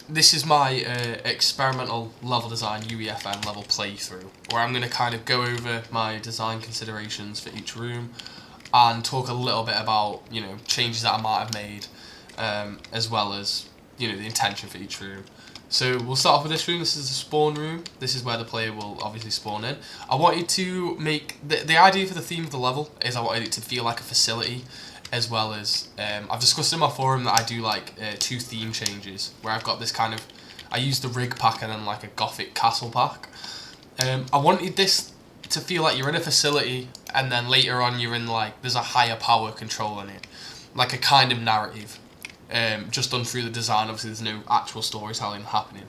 this is my experimental level design UEFN level playthrough, where I'm going to kind of go over my design considerations for each room and talk a little bit about, you know, changes that I might have made, as well as, you know, the intention for each room. So we'll start off with this room. This is the spawn room. This is where the player will obviously spawn in. I wanted to make the idea for the theme of the level is I wanted it to feel like a facility, as well as I've discussed in my forum that I do like 2 theme changes where I've got this kind of, I use the rig pack and then like a gothic castle pack. I wanted this to feel like you're in a facility and then later on you're in like, there's a higher power controlling it, like a kind of narrative. Just done through the design. Obviously there's no actual storytelling happening,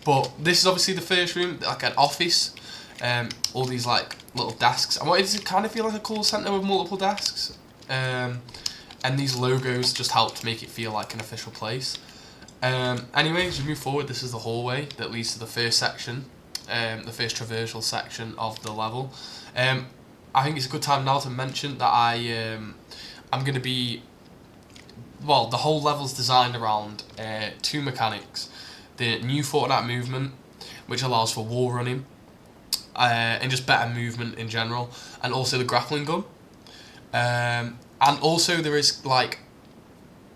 but this is obviously the first room, like an office. All these like little desks. I wanted it to kind of feel like a call centre with multiple desks, and these logos just helped make it feel like an official place. Anyway, as we move forward, this is the hallway that leads to the first section, the first traversal section of the level. I think it's a good time now to mention that I'm going to be, well, the whole level's designed around 2 mechanics. The new Fortnite movement, which allows for wall running, and just better movement in general, and also the grappling gun. And also there is like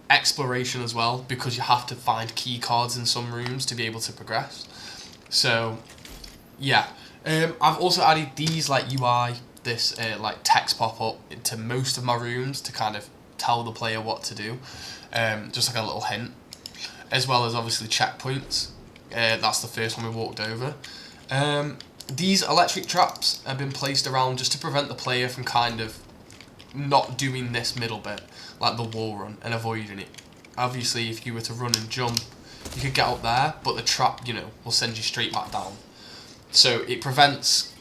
exploration as well, because you have to find key cards in some rooms to be able to progress. So yeah, I've also added these like UI, this like text pop-up into most of my rooms to kind of tell the player what to do, just like a little hint, as well as obviously checkpoints. That's the first one we walked over. These electric traps have been placed around just to prevent the player from kind of not doing this middle bit, like the wall run, and avoiding it. Obviously if you were to run and jump, you could get up there, but the trap, you know, will send you straight back down. So it prevents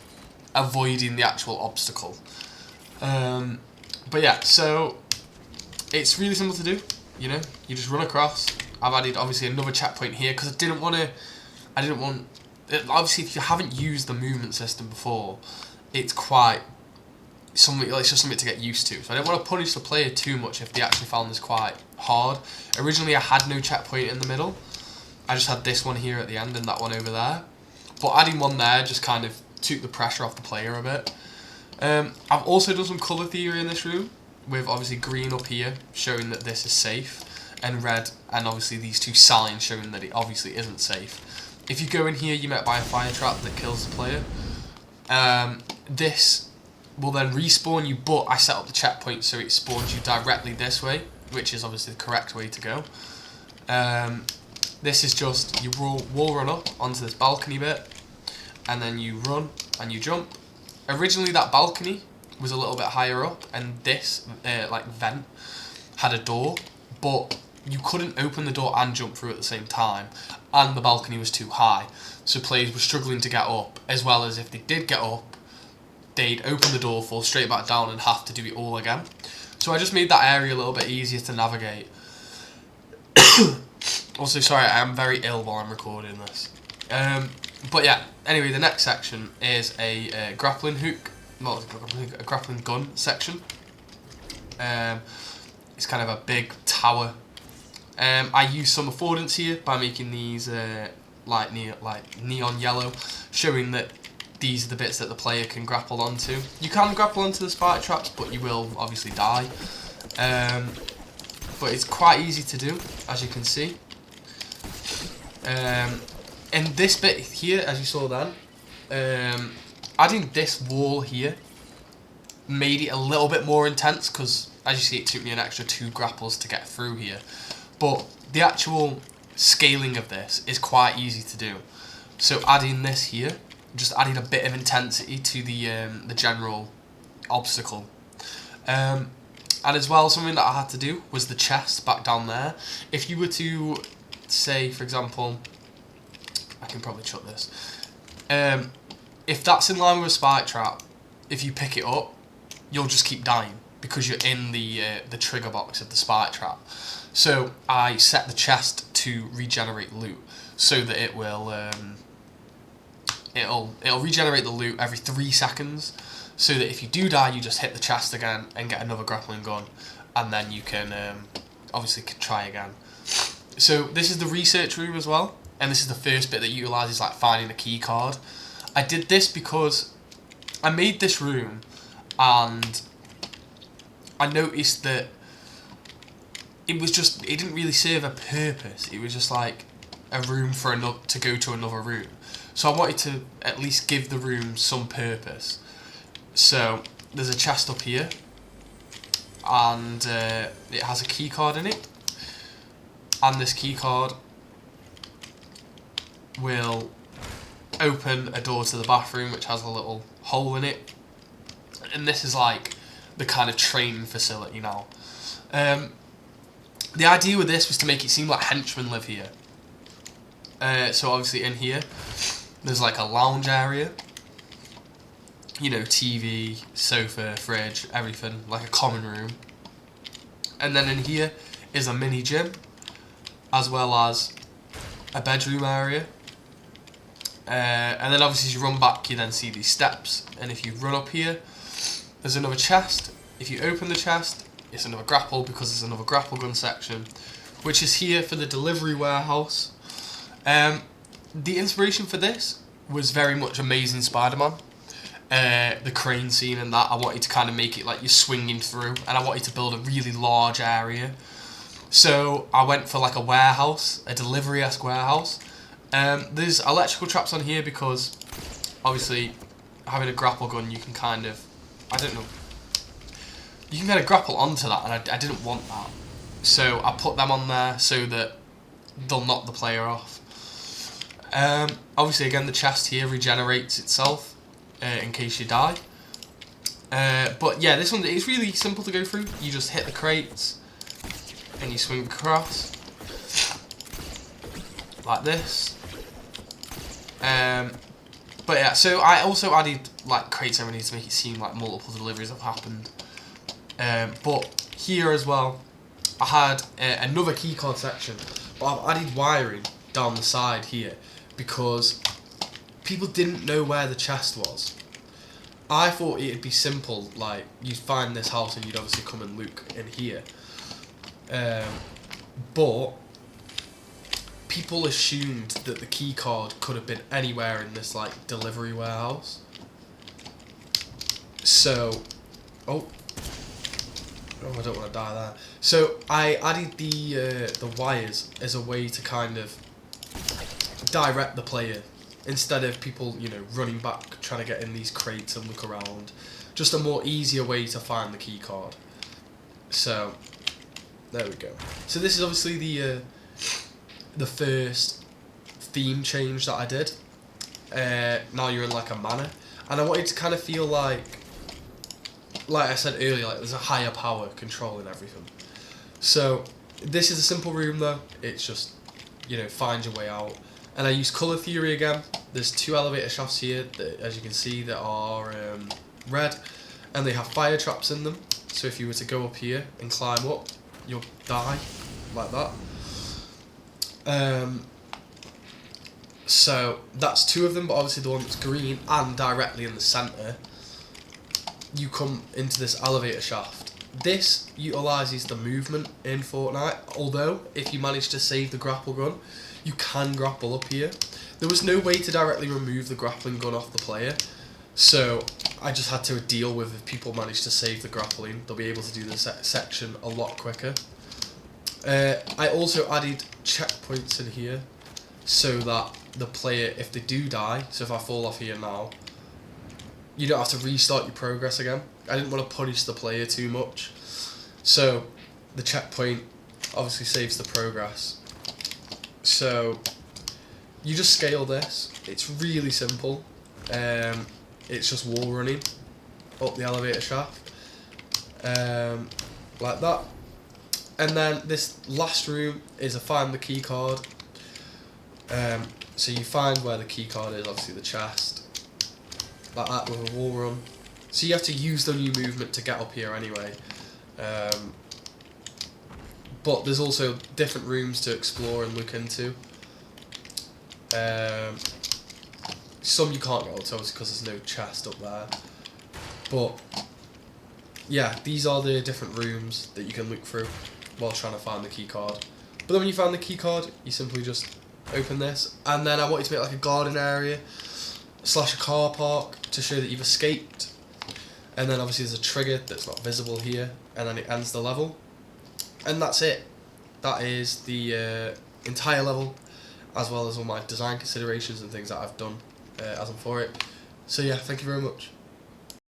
avoiding the actual obstacle. But yeah, so it's really simple to do, you know, you just run across. I've added obviously another checkpoint here because I didn't want, obviously if you haven't used the movement system before, it's quite something, it's just something to get used to. So I didn't want to punish the player too much if they actually found this quite hard. Originally I had no checkpoint in the middle, I just had this one here at the end and that one over there. But adding one there just kind of took the pressure off the player a bit. I've also done some colour theory in this room, with obviously green up here showing that this is safe, and red and obviously these 2 signs showing that it obviously isn't safe. If you go in here, you're met by a fire trap that kills the player. This will then respawn you, but I set up the checkpoint so it spawns you directly this way, which is obviously the correct way to go. This is just, you wall run up onto this balcony bit, and then you run and you jump. Originally that balcony was a little bit higher up, and this like vent had a door, but you couldn't open the door and jump through at the same time, and the balcony was too high, so players were struggling to get up, as well as if they did get up, they'd open the door, fall straight back down and have to do it all again. So I just made that area a little bit easier to navigate. Also, sorry, I am very ill while I'm recording this. But yeah, anyway, the next section is a grappling hook, well, a grappling gun section. It's kind of a big tower. I use some affordance here by making these like neon yellow, showing that these are the bits that the player can grapple onto. You can grapple onto the spider traps, but you will obviously die. But it's quite easy to do, as you can see. In this bit here, as you saw then, adding this wall here made it a little bit more intense, because as you see it took me an extra 2 grapples to get through here. But the actual scaling of this is quite easy to do. So adding this here just added a bit of intensity to the general obstacle. And as well, something that I had to do was the chest back down there. If you were to say, for example, I can probably chuck this. If that's in line with a spike trap, if you pick it up, you'll just keep dying because you're in the trigger box of the spike trap. So I set the chest to regenerate loot, so that it will it'll regenerate the loot every 3 seconds, so that if you do die, you just hit the chest again and get another grappling gun, and then you can obviously try again. So this is the research room as well, and this is the first bit that utilises like finding a key card. I did this because I made this room, and I noticed that it didn't really serve a purpose. It was just like a room for to go to another room. So I wanted to at least give the room some purpose. So there's a chest up here, and it has a key card in it, and this key card will open a door to the bathroom which has a little hole in it, and this is like the kind of training facility now. The idea with this was to make it seem like henchmen live here. So obviously in here there's like a lounge area, you know, TV, sofa, fridge, everything, like a common room. And then in here is a mini gym, as well as a bedroom area. And then obviously as you run back, you then see these steps, and if you run up here, there's another chest. If you open the chest, it's another grapple, because there's another grapple gun section, which is here for the delivery warehouse. The inspiration for this was very much Amazing Spider-Man. The crane scene and that, I wanted to kind of make it like you're swinging through, and I wanted to build a really large area. So I went for like a warehouse, a delivery-esque warehouse. There's electrical traps on here because obviously having a grapple gun, you can kind of, I don't know, you can kind of grapple onto that, and I didn't want that. So I put them on there so that they'll knock the player off. Obviously again the chest here regenerates itself in case you die. But yeah, this one is really simple to go through. You just hit the crates and you swing across like this. But yeah, so I also added like crates every day to make it seem like multiple deliveries have happened. But here as well, I had another keycard section, but I've added wiring down the side here because people didn't know where the chest was. I thought it'd be simple, like you'd find this house and you'd obviously come and look in here. But people assumed that the key card could have been anywhere in this like delivery warehouse. So, oh, I don't want to die there. So I added the wires as a way to kind of direct the player, instead of people, you know, running back trying to get in these crates and look around. Just a more easier way to find the key card. So there we go. So this is obviously the first theme change that I did. Now you're in like a manor, and I wanted to kind of feel like I said earlier, like there's a higher power controlling everything. So this is a simple room though. It's just, you know, find your way out. And I use colour theory again. There's 2 elevator shafts here that, as you can see, that are red, and they have fire traps in them. So if you were to go up here and climb up, you'll die like that. So that's 2 of them, but obviously the one that's green and directly in the centre, you come into this elevator shaft. This utilises the movement in Fortnite, although if you manage to save the grapple gun, you can grapple up here. There was no way to directly remove the grappling gun off the player, so I just had to deal with if people manage to save the grappling, they'll be able to do the section a lot quicker. I also added checkpoints in here so that the player, if they do die, so if I fall off here now, you don't have to restart your progress again. I didn't want to punish the player too much, so the checkpoint obviously saves the progress. So you just scale this. It's really simple. It's just wall running up the elevator shaft, like that. And then this last room is a find the key card. So you find where the key card is, obviously the chest, like that with a wall run. So you have to use the new movement to get up here anyway. But there's also different rooms to explore and look into. Some you can't go to obviously because there's no chest up there. But yeah, these are the different rooms that you can look through while trying to find the key card. But then when you find the key card, you simply just open this, and then I want you to make like a garden area / a car park to show that you've escaped. And then obviously there's a trigger that's not visible here, and then it ends the level. And that's it. That is the entire level, as well as all my design considerations and things that I've done as I'm for it. So yeah, thank you very much.